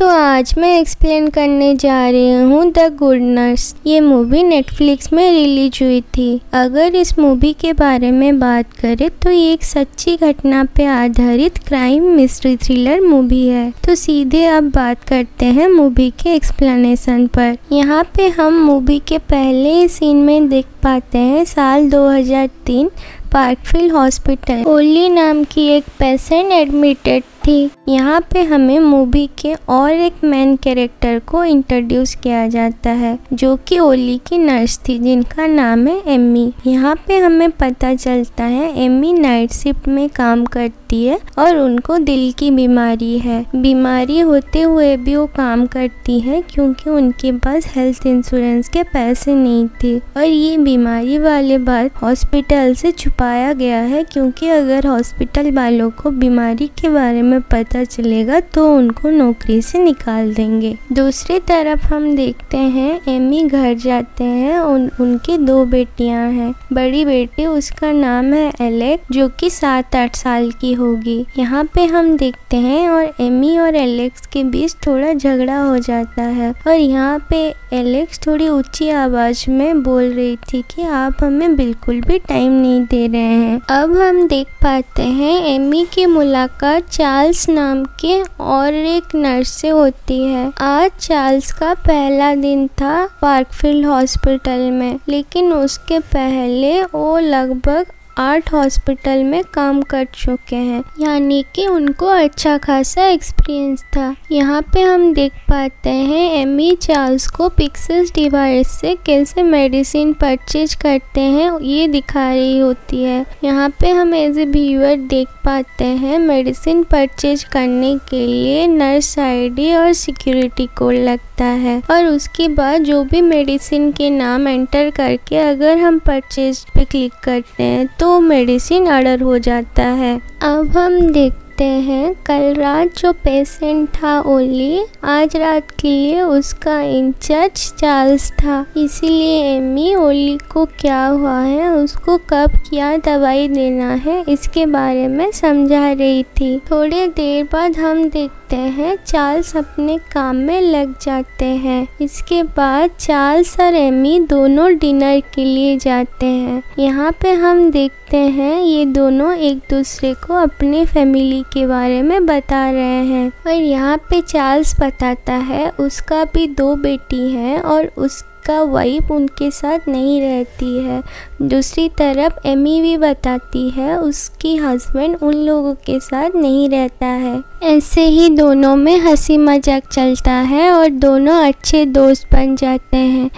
तो आज मैं एक्सप्लेन करने जा रही हूँ द गुड नर्स। ये मूवी नेटफ्लिक्स में रिलीज हुई थी। अगर इस मूवी के बारे में बात करें तो ये एक सच्ची घटना पे आधारित क्राइम मिस्ट्री थ्रिलर मूवी है। तो सीधे अब बात करते हैं मूवी के एक्सप्लेनेशन पर। यहाँ पे हम मूवी के पहले सीन में देख पाते हैं साल 2003 पार्कफील्ड हॉस्पिटल ओली नाम की एक पेशेंट एडमिटेड थी। यहाँ पे हमें मूवी के और एक मेन कैरेक्टर को इंट्रोड्यूस किया जाता है जो कि ओली की नर्स थी जिनका नाम है एमी। यहाँ पे हमें पता चलता है एमी नाइट शिफ्ट में काम करती है और उनको दिल की बीमारी है। बीमारी होते हुए भी वो काम करती है क्योंकि उनके पास हेल्थ इंश्योरेंस के पैसे नहीं थे और ये बीमारी वाले बात हॉस्पिटल से छुपाया गया है क्योंकि अगर हॉस्पिटल वालों को बीमारी के बारे में पता चलेगा तो उनको नौकरी से निकाल देंगे। दूसरी तरफ हम देखते हैं एमी घर जाते हैं। उनकी 2 बेटियां हैं। बड़ी बेटी उसका नाम है एलेक्स जो कि 7-8 साल की होगी। यहाँ पे हम देखते हैं और एमी और एलेक्स के बीच थोड़ा झगड़ा हो जाता है और यहाँ पे एलेक्स थोड़ी ऊंची आवाज में बोल रही थी कि आप हमें बिल्कुल भी टाइम नहीं दे रहे हैं। अब हम देख पाते हैं एमी की मुलाकात चार्ल्स नाम के और एक नर्स से होती है। आज चार्ल्स का पहला दिन था पार्कफील्ड हॉस्पिटल में, लेकिन उसके पहले वो लगभग 8 हॉस्पिटल में काम कर चुके हैं, यानी कि उनको अच्छा खासा एक्सपीरियंस था। यहाँ पे हम देख पाते हैं एमी चार्ल्स को पिक्सेस डिवाइस से कैसे मेडिसिन परचेज करते हैं ये दिखा रही होती है। यहाँ पे हम एज ए व्यूअर देख पाते हैं मेडिसिन परचेज करने के लिए नर्स आईडी और सिक्योरिटी कोड लगता है और उसके बाद जो भी मेडिसिन के नाम एंटर करके अगर हम परचेज पे क्लिक करते हैं तो मेडिसिन ऑर्डर हो जाता है। अब हम देखते हैं कल रात जो पेशेंट था ओली, आज रात के लिए उसका इंचार्ज चार्ल्स था। इसीलिए एमी ओली को क्या हुआ है, उसको कब क्या दवाई देना है इसके बारे में समझा रही थी। थोड़ी देर बाद हम देखते हैं चार्ल्स अपने काम में लग जाते हैं। इसके बाद चार्ल्स और एमी दोनों डिनर के लिए जाते हैं। यहाँ पे हम देखते हैं ये दोनों एक दूसरे को अपने फैमिली के बारे में बता रहे हैं और यहाँ पे चार्ल्स बताता है उसका भी 2 बेटी हैं और उसका वाइफ उनके साथ नहीं रहती है। दूसरी तरफ एमी भी बताती है उसकी हस्बैंड उन लोगों के साथ नहीं रहता है। ऐसे ही दोनों में हंसी मजाक चलता है और दोनों अच्छे दोस्त बन जाते हैं।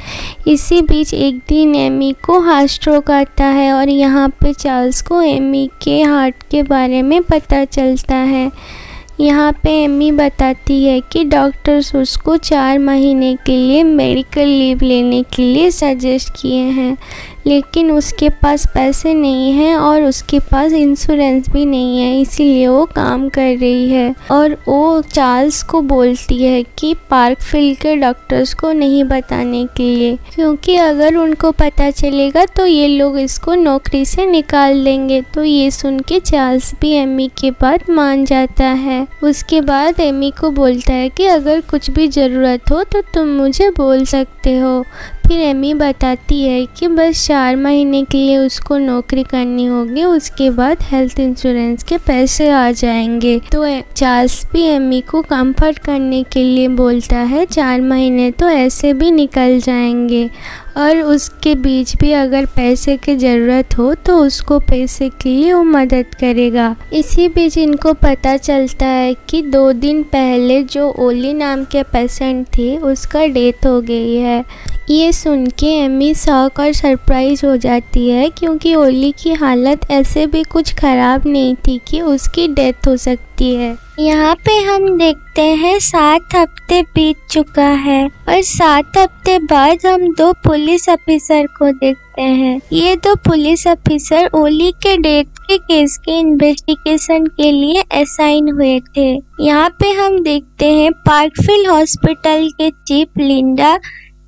इसी बीच एक दिन एमी को हार्ट स्ट्रोक आता है और यहाँ पे चार्ल्स को एमी के हार्ट के बारे में पता चलता है। यहाँ पे एमी बताती है कि डॉक्टर्स उसको 4 महीने के लिए मेडिकल लीव लेने के लिए सजेस्ट किए हैं, लेकिन उसके पास पैसे नहीं हैं और उसके पास इंश्योरेंस भी नहीं है, इसीलिए वो काम कर रही है। और वो चार्ल्स को बोलती है कि पार्कफील्ड के डॉक्टर्स को नहीं बताने के लिए, क्योंकि अगर उनको पता चलेगा तो ये लोग इसको नौकरी से निकाल देंगे। तो ये सुन के चार्ल्स भी एमी की बात मान जाता है। उसके बाद एमी को बोलता है कि अगर कुछ भी ज़रूरत हो तो तुम मुझे बोल सकते हो। फिर एमी बताती है कि बस 4 महीने के लिए उसको नौकरी करनी होगी, उसके बाद हेल्थ इंश्योरेंस के पैसे आ जाएंगे। तो चार्ल्स भी एमी को कंफर्ट करने के लिए बोलता है 4 महीने तो ऐसे भी निकल जाएंगे और उसके बीच भी अगर पैसे की ज़रूरत हो तो उसको पैसे के लिए वो मदद करेगा। इसी बीच इनको पता चलता है कि 2 दिन पहले जो ओली नाम के पेशेंट थी उसका डेथ हो गई है। ये सुन के एमी शॉक और सरप्राइज हो जाती है क्योंकि ओली की हालत ऐसे भी कुछ ख़राब नहीं थी कि उसकी डेथ हो सकती है। यहाँ पे हम देखते हैं 7 हफ्ते बीत चुका है और 7 हफ्ते बाद हम 2 पुलिस ऑफिसर को देखते हैं। ये 2 पुलिस ऑफिसर ओली के डेथ के केस के इन्वेस्टिगेशन के लिए असाइन हुए थे। यहाँ पे हम देखते हैं पार्कफील्ड हॉस्पिटल के चीफ लिंडा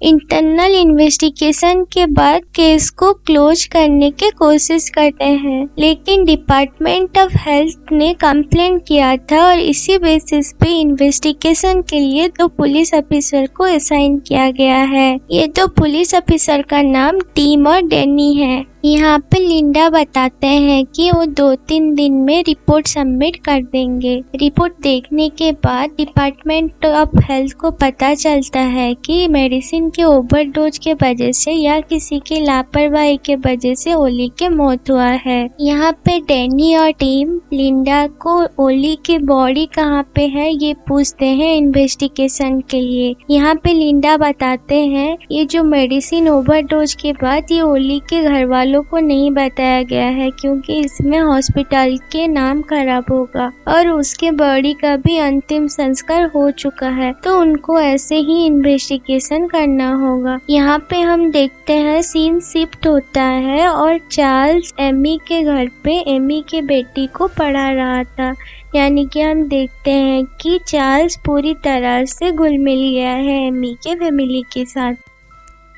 इंटरनल इन्वेस्टिगेशन के बाद केस को क्लोज करने की कोशिश करते हैं, लेकिन डिपार्टमेंट ऑफ हेल्थ ने कंप्लेंट किया था और इसी बेसिस पे इन्वेस्टिगेशन के लिए 2 पुलिस ऑफिसर को असाइन किया गया है। ये 2 पुलिस ऑफिसर का नाम टिम और डैनी है। यहाँ पे लिंडा बताते हैं कि वो 2-3 दिन में रिपोर्ट सबमिट कर देंगे। रिपोर्ट देखने के बाद डिपार्टमेंट ऑफ हेल्थ को पता चलता है कि मेडिसिन के ओवरडोज के वजह से या किसी की लापरवाही के वजह से ओली की मौत हुआ है। यहाँ पे डैनी और टीम लिंडा को ओली की बॉडी कहाँ पे है ये पूछते हैं इन्वेस्टिगेशन के लिए। यहाँ पे लिंडा बताते हैं ये जो मेडिसिन ओवरडोज के बाद ये ओली के घर वालों को नहीं बताया गया है क्योंकि इसमें हॉस्पिटल के नाम खराब होगा और उसके बॉडी का भी अंतिम संस्कार हो चुका है, तो उनको ऐसे ही इन्वेस्टिगेशन करना होगा। यहाँ पे हम देखते हैं सीन शिफ्ट होता है और चार्ल्स एमी के घर पे एमी के बेटी को पढ़ा रहा था। यानी कि हम देखते हैं कि चार्ल्स पूरी तरह से घुल मिल गया है एमी के फैमिली के साथ।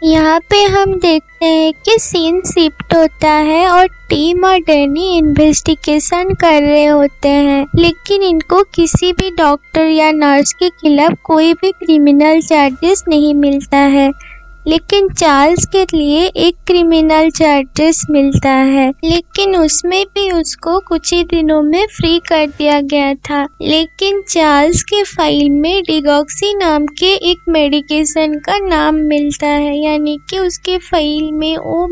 यहाँ पे हम देखते हैं कि सीन शिफ्ट होता है और टीम और डैनी इन्वेस्टिगेशन कर रहे होते हैं, लेकिन इनको किसी भी डॉक्टर या नर्स के खिलाफ कोई भी क्रिमिनल चार्जेस नहीं मिलता है। लेकिन चार्ल्स के लिए एक क्रिमिनल चार्जेस मिलता है, लेकिन उसमें भी उसको कुछ ही दिनों में फ्री कर दिया गया था। लेकिन चार्ल्स के फाइल में डिगॉक्सी नाम के एक मेडिकेशन का नाम मिलता है, यानी कि उसके फाइल में वो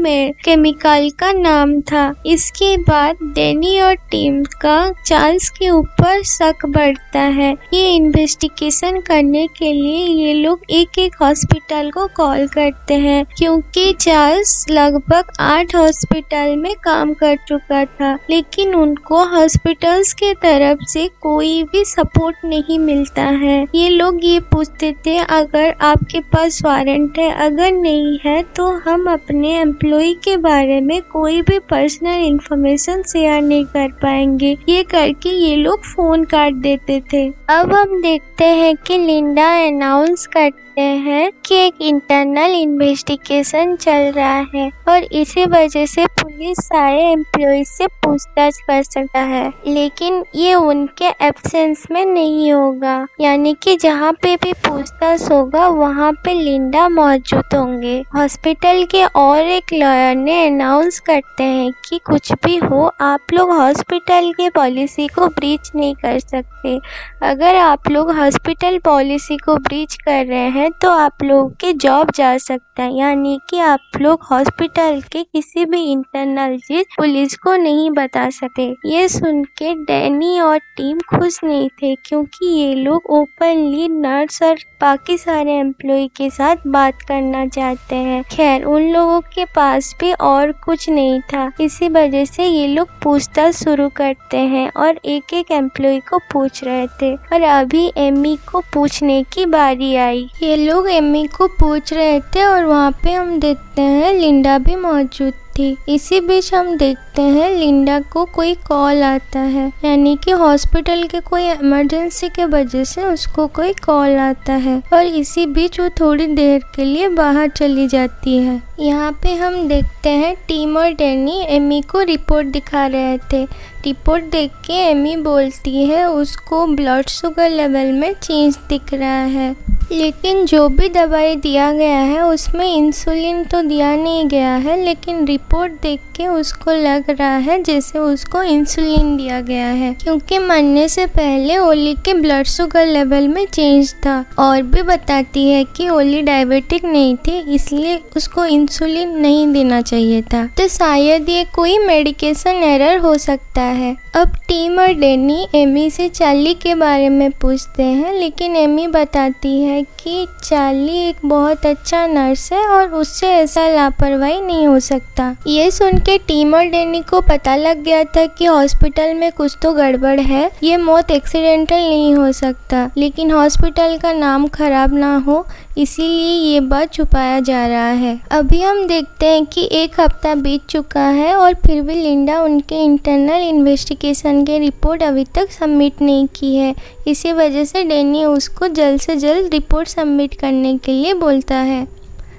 केमिकल का नाम था। इसके बाद डैनी और टीम का चार्ल्स के ऊपर शक बढ़ता है। ये इन्वेस्टिगेशन करने के लिए ये लोग एक हॉस्पिटल को कॉल करते हैं, क्योंकि चार्ल्स लगभग 8 हॉस्पिटल में काम कर चुका था, लेकिन उनको हॉस्पिटल्स के तरफ से कोई भी सपोर्ट नहीं मिलता है। ये लोग ये पूछते थे अगर आपके पास वारंट है, अगर नहीं है तो हम अपने एम्प्लॉय के बारे में कोई भी पर्सनल इंफॉर्मेशन शेयर नहीं कर पाएंगे। ये करके ये लोग फोन काट देते थे। अब हम देखते हैं कि लिंडा अनाउंस करते हैं कि एक इंटरनल इन्वेस्टिगेशन चल रहा है और इसी वजह से पुलिस सारे एम्प्लॉयज से पूछताछ कर सकता है, लेकिन ये उनके एब्सेंस में नहीं होगा। यानी कि जहाँ पे भी पूछताछ होगा वहाँ पे लिंडा मौजूद होंगे। हॉस्पिटल के और एक लॉयर ने अनाउंस करते हैं कि कुछ भी हो आप लोग हॉस्पिटल के पॉलिसी को ब्रीच नहीं कर सकते। अगर आप लोग हॉस्पिटल पॉलिसी को ब्रीच कर रहे हैं तो आप लोगों के जॉब जा सकता है, यानी कि आप लोग हॉस्पिटल के किसी भी इंटरनल चीज पुलिस को नहीं बता सके। ये सुन के डैनी और टीम खुश नहीं थे, क्योंकि ये लोग ओपनली नर्स और बाकी सारे एम्प्लॉय के साथ बात करना चाहते हैं। खैर उन लोगों के पास भी और कुछ नहीं था, इसी वजह से ये लोग पूछताछ शुरू करते हैं और एक एम्प्लॉय को पूछ रहे थे। और अभी एमी को पूछने की बारी आई। ये लोग एमी को पूछ रहे थे और वहाँ पे हम देखते हैं लिंडा भी मौजूद थी। इसी बीच हम देखते हैं लिंडा को कोई कॉल आता है, यानी कि हॉस्पिटल के कोई इमरजेंसी के वजह से उसको कोई कॉल आता है और इसी बीच वो थोड़ी देर के लिए बाहर चली जाती है। यहाँ पे हम देखते हैं टीम और डैनी एमी को रिपोर्ट दिखा रहे थे। रिपोर्ट देख के एमी बोलती है उसको ब्लड शुगर लेवल में चेंज दिख रहा है, लेकिन जो भी दवाई दिया गया है उसमें इंसुलिन तो दिया नहीं गया है, लेकिन रिपोर्ट देख के उसको लग रहा है जैसे उसको इंसुलिन दिया गया है, क्योंकि मरने से पहले ओली के ब्लड शुगर लेवल में चेंज था। और भी बताती है कि ओली डायबिटिक नहीं थी, इसलिए उसको इंसुलिन नहीं देना चाहिए था, तो शायद ये कोई मेडिकेशन एरर हो सकता है। अब टीम और डैनी एमी से चार्ली के बारे में पूछते हैं, लेकिन एमी बताती है कि चार्ली एक बहुत अच्छा नर्स है और उससे ऐसा लापरवाही नहीं हो सकता। ये सुन के टीम और डैनी को पता लग गया था कि हॉस्पिटल में कुछ तो गड़बड़ है, ये मौत एक्सीडेंटल नहीं हो सकता, लेकिन हॉस्पिटल का नाम खराब ना हो इसीलिए ये बात छुपाया जा रहा है। अभी हम देखते हैं कि 1 हफ्ता बीत चुका है और फिर भी लिंडा उनके इंटरनल इन्वेस्टिगेशन की रिपोर्ट अभी तक सबमिट नहीं की है। इसी वजह से डैनी उसको जल्द से जल्द रिपोर्ट सबमिट करने के लिए बोलता है।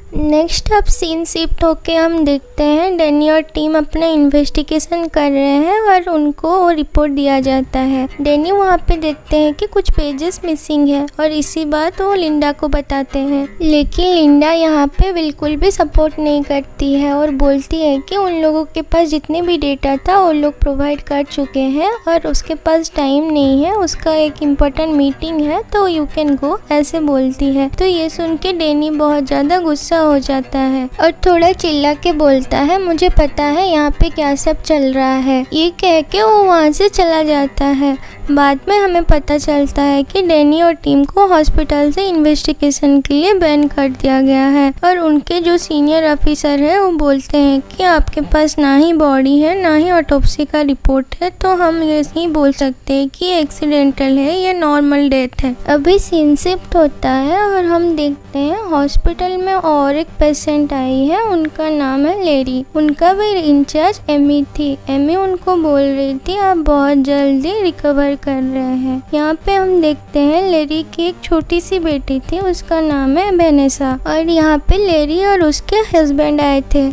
नेक्स्ट अब सीन शिफ्ट होके हम देखते हैं डैनी और टीम अपना इन्वेस्टिगेशन कर रहे हैं और उनको वो रिपोर्ट दिया जाता है। डैनी वहाँ पे देखते हैं कि कुछ पेजेस मिसिंग है और इसी बात वो लिंडा को बताते हैं, लेकिन लिंडा यहाँ पे बिल्कुल भी सपोर्ट नहीं करती है और बोलती है कि उन लोगों के पास जितने भी डेटा था वो लोग प्रोवाइड कर चुके हैं और उसके पास टाइम नहीं है, उसका एक इम्पोर्टेंट मीटिंग है तो यू कैन गो, ऐसे बोलती है। तो ये सुन के डैनी बहुत ज़्यादा गुस्सा हो जाता है और थोड़ा चिल्ला के बोलता है मुझे पता है यहाँ पे क्या सब चल रहा है। ये कह के वो वहाँ से चला जाता है। बाद में हमें पता चलता है कि डैनी और टीम को हॉस्पिटल से इन्वेस्टिगेशन के लिए बैन कर दिया गया है और उनके जो सीनियर ऑफिसर है वो बोलते हैं कि आपके पास ना ही बॉडी है ना ही ऑटोप्सी का रिपोर्ट है, तो हम ये नहीं बोल सकते हैं कि एक्सीडेंटल है या नॉर्मल डेथ है। अभी सीन शिफ्ट होता है और हम देखते हैं हॉस्पिटल में और एक पेशेंट आई है, उनका नाम है लेरी। उनका भी इंचार्ज एमी थी। एमी उनको बोल रही थी आप बहुत जल्दी रिकवर कर रहे हैं। यहाँ पे हम देखते हैं लेरी की एक छोटी सी बेटी थी, उसका नाम है वेनेसा और यहाँ पे लेरी और उसके हस्बैंड आए थे।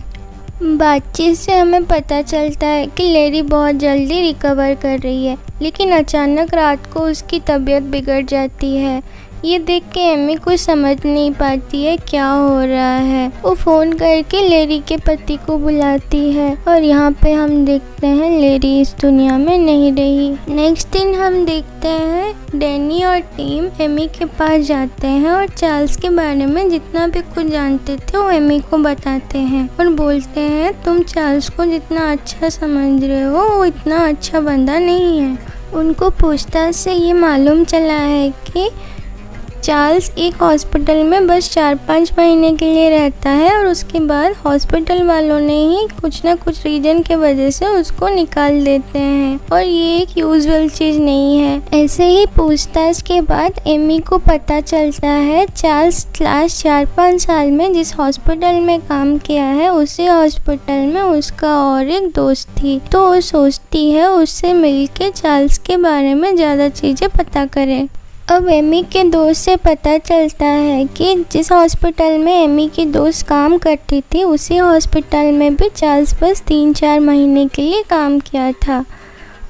बातचीत से हमें पता चलता है कि लेरी बहुत जल्दी रिकवर कर रही है, लेकिन अचानक रात को उसकी तबीयत बिगड़ जाती है। ये देख के एमी कुछ समझ नहीं पाती है क्या हो रहा है। वो फ़ोन करके लेरी के पति को बुलाती है और यहाँ पे हम देखते हैं लेरी इस दुनिया में नहीं रही। नेक्स्ट दिन हम देखते हैं डैनी और टीम एमी के पास जाते हैं और चार्ल्स के बारे में जितना भी कुछ जानते थे वो एमी को बताते हैं और बोलते हैं तुम चार्ल्स को जितना अच्छा समझ रहे हो वो इतना अच्छा बंदा नहीं है। उनको पूछताछ से ये मालूम चला है कि चार्ल्स एक हॉस्पिटल में बस 4-5 महीने के लिए रहता है और उसके बाद हॉस्पिटल वालों ने ही कुछ ना कुछ रीजन के वजह से उसको निकाल देते हैं और ये एक यूजुअल चीज़ नहीं है। ऐसे ही पूछताछ के बाद एमी को पता चलता है चार्ल्स लास्ट 4-5 साल में जिस हॉस्पिटल में काम किया है उसी हॉस्पिटल में उसका और एक दोस्त थी, तो वो सोचती है उससे मिलके चार्ल्स के बारे में ज़्यादा चीज़ें पता करें। अब एमी के दोस्त से पता चलता है कि जिस हॉस्पिटल में एमी की दोस्त काम करती थी उसी हॉस्पिटल में भी चार्ल्स बस 3-4 महीने के लिए काम किया था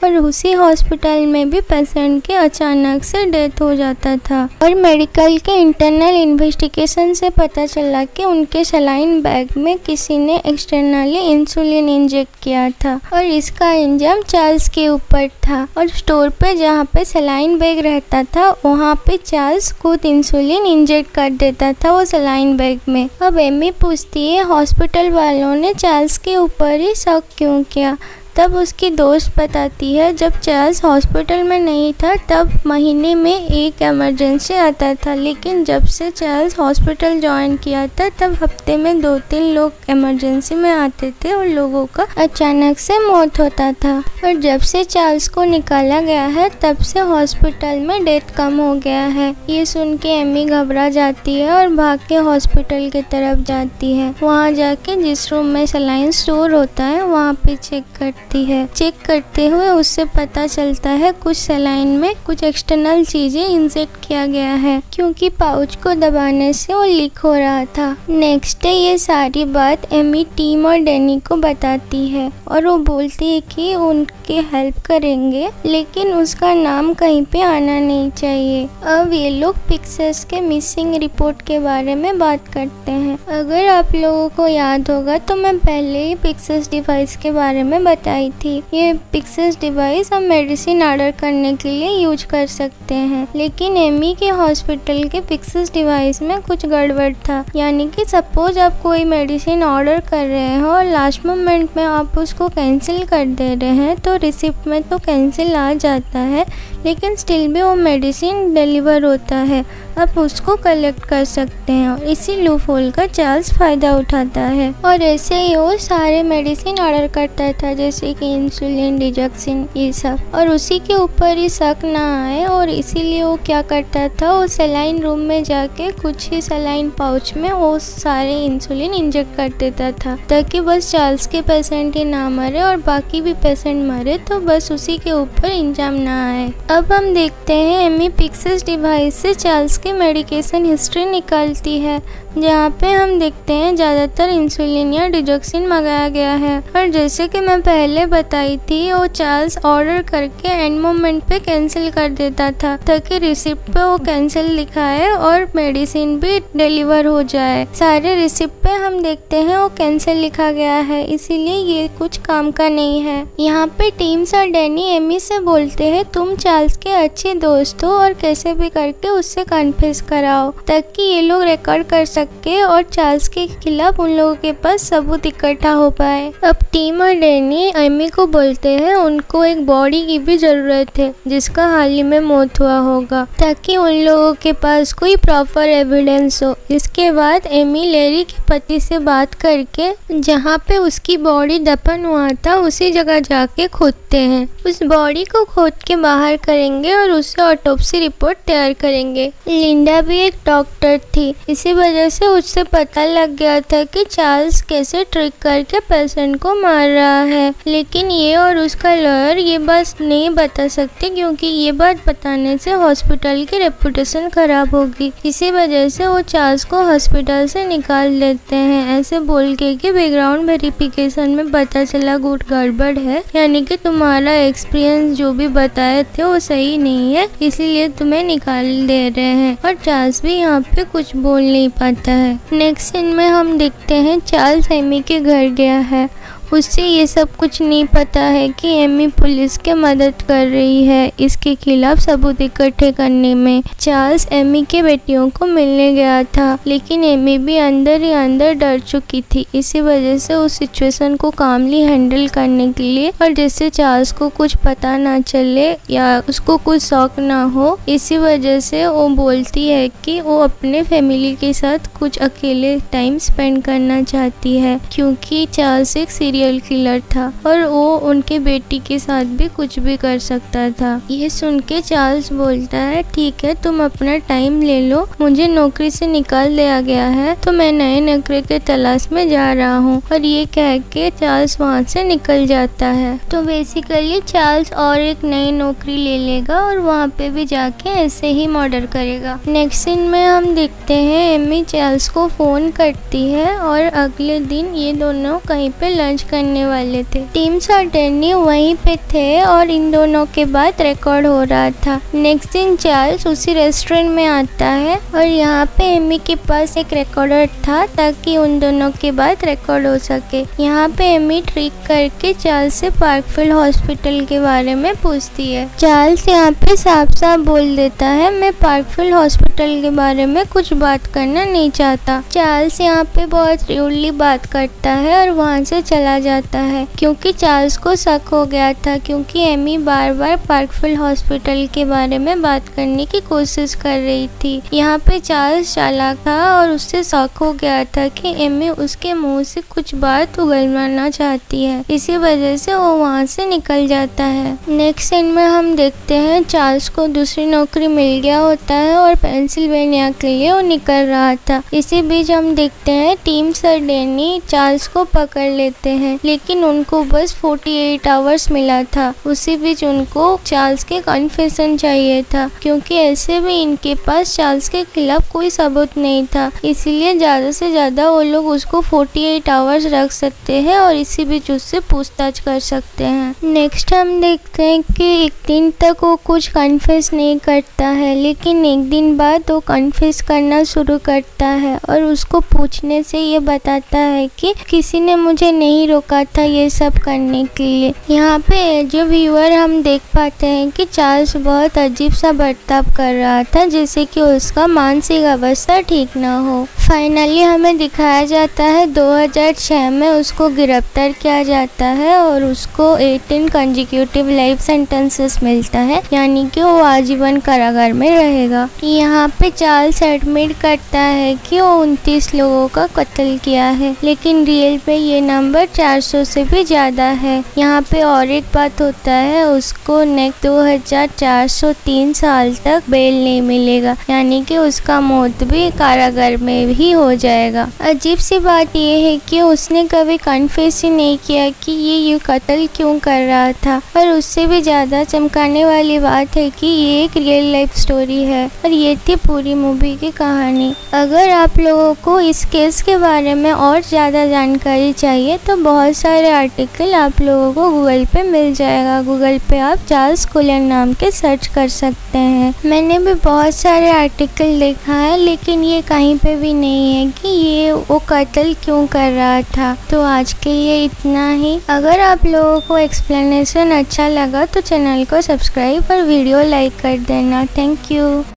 और उसी हॉस्पिटल में भी पेशेंट के अचानक से डेथ हो जाता था और मेडिकल के इंटरनल इन्वेस्टिगेशन से पता चला कि उनके सलाइन बैग में किसी ने एक्सटर्नली इंसुलिन इंजेक्ट किया था और इसका इंजाम चार्ल्स के ऊपर था और स्टोर पे जहाँ पे सलाइन बैग रहता था वहाँ पे चार्ल्स खुद इंसुलिन इंजेक्ट कर देता था वो सलाइन बैग में। अब एमी पूछती है हॉस्पिटल वालों ने चार्ल्स के ऊपर ही शक क्यों किया। तब उसकी दोस्त बताती है जब चार्ल्स हॉस्पिटल में नहीं था तब महीने में एक इमरजेंसी आता था, लेकिन जब से चार्ल्स हॉस्पिटल ज्वाइन किया था तब हफ्ते में 2-3 लोग इमरजेंसी में आते थे और लोगों का अचानक से मौत होता था और जब से चार्ल्स को निकाला गया है तब से हॉस्पिटल में डेथ कम हो गया है। ये सुन के एमी घबरा जाती है और भाग के हॉस्पिटल की तरफ जाती है। वहाँ जाके जिस रूम में सलाइन स्टोर होता है वहाँ पे चेक करते हुए उससे पता चलता है कुछ सलाइन में कुछ एक्सटर्नल चीजें इंजेक्ट किया गया है क्योंकि पाउच को दबाने से वो लीक हो रहा था। नेक्स्ट डे ये सारी बात एमी टीम और डैनी को बताती है और वो बोलती है कि उनकी हेल्प करेंगे लेकिन उसका नाम कहीं पे आना नहीं चाहिए। अब ये लोग पिक्सेस के मिसिंग रिपोर्ट के बारे में बात करते हैं। अगर आप लोगों को याद होगा तो मैं पहले ही पिक्सेस डिवाइस के बारे में बताई थी। ये पिक्सेस डिवाइस हम मेडिसिन ऑर्डर करने के लिए यूज कर सकते हैं, लेकिन एमी के हॉस्पिटल के पिक्सेस डिवाइस में कुछ गड़बड़ था। यानी कि सपोज आप कोई मेडिसिन ऑर्डर कर रहे हो और लास्ट मोमेंट में आप उसको कैंसिल कर दे रहे हैं तो रिसिप्ट में तो कैंसिल आ जाता है लेकिन स्टिल भी वो मेडिसिन डिलीवर होता है, आप उसको कलेक्ट कर सकते हैं और इसी लूप होल का चार्ल्स फ़ायदा उठाता है और ऐसे ही वो सारे मेडिसिन ऑर्डर करता था। जैसे जैसे कि इंसुलिन, डिजक्सिन, ये सब, और उसी के ऊपर ही शक ना आए और इसीलिए वो क्या करता था, वो सलाइन रूम में जाके कुछ ही सलाइन पाउच में वो सारे इंसुलिन इंजेक्ट कर देता था ताकि बस चार्ल्स के पेशेंट ही ना मरे और बाकी भी पेशेंट मरे तो बस उसी के ऊपर इंजाम ना आए। अब हम देखते हैं एमी पिक्सेस डिवाइस से चार्ल्स की मेडिकेशन हिस्ट्री निकालती है, जहाँ पे हम देखते हैं ज़्यादातर इंसुलिन या डिजक्सिन मंगाया गया है। और जैसे कि मैं पहले बताई थी, वो चार्ल्स ऑर्डर करके एंड मोमेंट पे कैंसिल कर देता था ताकि रिसिप्ट पे वो कैंसिल लिखाए और मेडिसिन भी डिलीवर हो जाए। सारे रिसिप्ट पे हम देखते हैं वो कैंसिल लिखा गया है, इसीलिए ये कुछ काम का नहीं है। यहाँ पे टीम्स और डैनी एमी से बोलते हैं तुम चार्ल्स के अच्छे दोस्त हो और कैसे भी करके उससे कन्फेस कराओ ताकि ये लोग रिकॉर्ड कर सके और चार्ल्स के खिलाफ उन लोगों के पास सबूत इकट्ठा हो पाए। अब टीम और डैनी एमी को बोलते हैं उनको एक बॉडी की भी जरूरत है जिसका हाल ही में मौत हुआ होगा ताकि उन लोगों के पास कोई प्रॉपर एविडेंस हो। इसके बाद एमी लेरी के पति से बात करके जहाँ पे उसकी बॉडी दफन हुआ था उसी जगह जाके खोदते हैं। उस बॉडी को खोद के बाहर करेंगे और उससे ऑटोप्सी रिपोर्ट तैयार करेंगे। लिंडा भी एक डॉक्टर थी, इसी वजह से उससे पता लग गया था कि चार्ल्स कैसे ट्रिक करके पेशेंट को मार रहा है, लेकिन ये और उसका लॉयर ये बात नहीं बता सकते क्योंकि ये बात बताने से हॉस्पिटल की रेपुटेशन खराब होगी। इसी वजह से वो चार्ल्स को हॉस्पिटल से निकाल देते हैं ऐसे बोल के कि बैकग्राउंड वेरिफिकेशन में पता चला कुछ गड़बड़ है, यानी कि तुम्हारा एक्सपीरियंस जो भी बताए थे वो सही नहीं है, इसीलिए तुम्हें निकाल दे रहे हैं। और चार्ल्स भी यहाँ पे कुछ बोल नहीं पाता है। नेक्स्ट सीन में हम देखते हैं चार्ल्स एमी के घर गया है। उससे ये सब कुछ नहीं पता है कि एमी पुलिस के मदद कर रही है इसके खिलाफ सबूत इकट्ठे करने में। चार्ल्स एमी के बेटियों को मिलने गया था, लेकिन एमी भी अंदर ही अंदर डर चुकी थी। इसी वजह से उस सिचुएशन को कामली हैंडल करने के लिए और जिससे चार्ल्स को कुछ पता ना चले या उसको कुछ शौक ना हो, इसी वजह से वो बोलती है कि वो अपने फैमिली के साथ कुछ अकेले टाइम स्पेंड करना चाहती है क्योंकि चार्ल्स एक सीरियल किलर था और वो उनके बेटी के साथ भी कुछ भी कर सकता था। ये सुन के चार्ल्स बोलता है ठीक है तुम अपना टाइम ले लो, मुझे नौकरी से निकाल दिया गया है तो मैं नए नौकरी के तलाश में जा रहा हूँ। और ये कह के चार्ल्स वहाँ से निकल जाता है। तो बेसिकली चार्ल्स और एक नई नौकरी ले लेगा और वहाँ पे भी जाके ऐसे ही मर्डर करेगा। नेक्स्ट सीन में हम देखते हैं एमी चार्ल्स को फोन करती है और अगले दिन ये दोनों कहीं पे लंच करने वाले थे। टीम्स और डैनी वहीं पे थे और इन दोनों के बाद रिकॉर्ड हो रहा था। नेक्स्ट दिन चार्ल्स उसी रेस्टोरेंट में आता है और यहाँ पे एमी के पास एक रिकॉर्डर था ताकि उन दोनों के बाद रिकॉर्ड हो सके। यहाँ पे एमी ट्रिक करके चार्ल्स से पार्कफील्ड हॉस्पिटल के बारे में पूछती है। चार्ल्स यहाँ पे साफ साफ बोल देता है मैं पार्कफील्ड हॉस्पिटल के बारे में कुछ बात करना नहीं चाहता। चार्ल्स यहाँ पे बहुत रूडली बात करता है और वहाँ से चला जाता है क्योंकि चार्ल्स को शक हो गया था क्योंकि एमी बार बार पार्कफील्ड हॉस्पिटल के बारे में बात करने की कोशिश कर रही थी। यहाँ पे चार्ल्स चालाक था और उससे शक हो गया था कि एमी उसके मुंह से कुछ बात उगलवाना चाहती है, इसी वजह से वो वहाँ से निकल जाता है। नेक्स्ट सीन में हम देखते हैं चार्ल्स को दूसरी नौकरी मिल गया होता है और पेंसिल्वेनिया के लिए वो निकल रहा था। इसी बीच हम देखते हैं टीम्स और डैनी चार्ल्स को पकड़ लेते हैं, लेकिन उनको बस 48 आवर्स मिला था। उसी बीच उनको चार्ल्स के कन्फेशन चाहिए था क्योंकि ऐसे भी इनके पास चार्ल्स के खिलाफ कोई सबूत नहीं था, इसीलिए ज़्यादा से ज़्यादा वो लोग उसको 48 आवर्स रख सकते हैं और इसी बीच उससे पूछताछ कर सकते हैं। नेक्स्ट हम देखते हैं कि एक दिन तक वो कुछ कन्फेस नहीं करता है, लेकिन एक दिन बाद वो कन्फेस करना शुरू करता है और उसको पूछने से ये बताता है कि किसी ने मुझे नहीं रोका था ये सब करने के लिए। यहाँ पे जो व्यूअर हम देख पाते हैं कि चार्ल्स बहुत अजीब सा बर्ताव कर रहा था जैसे कि उसका मानसिक अवस्था ठीक ना हो। फाइनली हमें दिखाया जाता है 2006 में उसको गिरफ्तार किया जाता है और उसको 18 कंसेक्यूटिव लाइफ सेंटेंसेस मिलता है, यानी कि वो आजीवन कारागार में रहेगा। यहाँ पे चार्ल्स एडमिट करता है कि वो 29 लोगों का कत्ल किया है, लेकिन रियल पे ये नंबर 2400 से भी ज़्यादा है। यहाँ पे और एक बात होता है, उसको नेक्स्ट 2403 साल तक बेल नहीं मिलेगा, यानी कि उसका मौत भी कारागार में ही हो जाएगा। अजीब सी बात यह है कि उसने कभी कन्फेस ही नहीं किया कि ये कत्ल क्यों कर रहा था। और उससे भी ज़्यादा चमकाने वाली बात है कि ये एक रियल लाइफ स्टोरी है और ये थी पूरी मूवी की कहानी। अगर आप लोगों को इस केस के बारे में और ज़्यादा जानकारी चाहिए तो बहुत सारे आर्टिकल आप लोगों को गूगल पे मिल जाएगा। गूगल पे आप चार्ल्स कुलन नाम के सर्च कर सकते हैं। मैंने भी बहुत सारे आर्टिकल देखा है, लेकिन ये कहीं पे भी नहीं है कि ये वो कत्ल क्यों कर रहा था। तो आज के लिए इतना ही। अगर आप लोगों को एक्सप्लेनेशन अच्छा लगा तो चैनल को सब्सक्राइब और वीडियो लाइक कर देना। Thank you.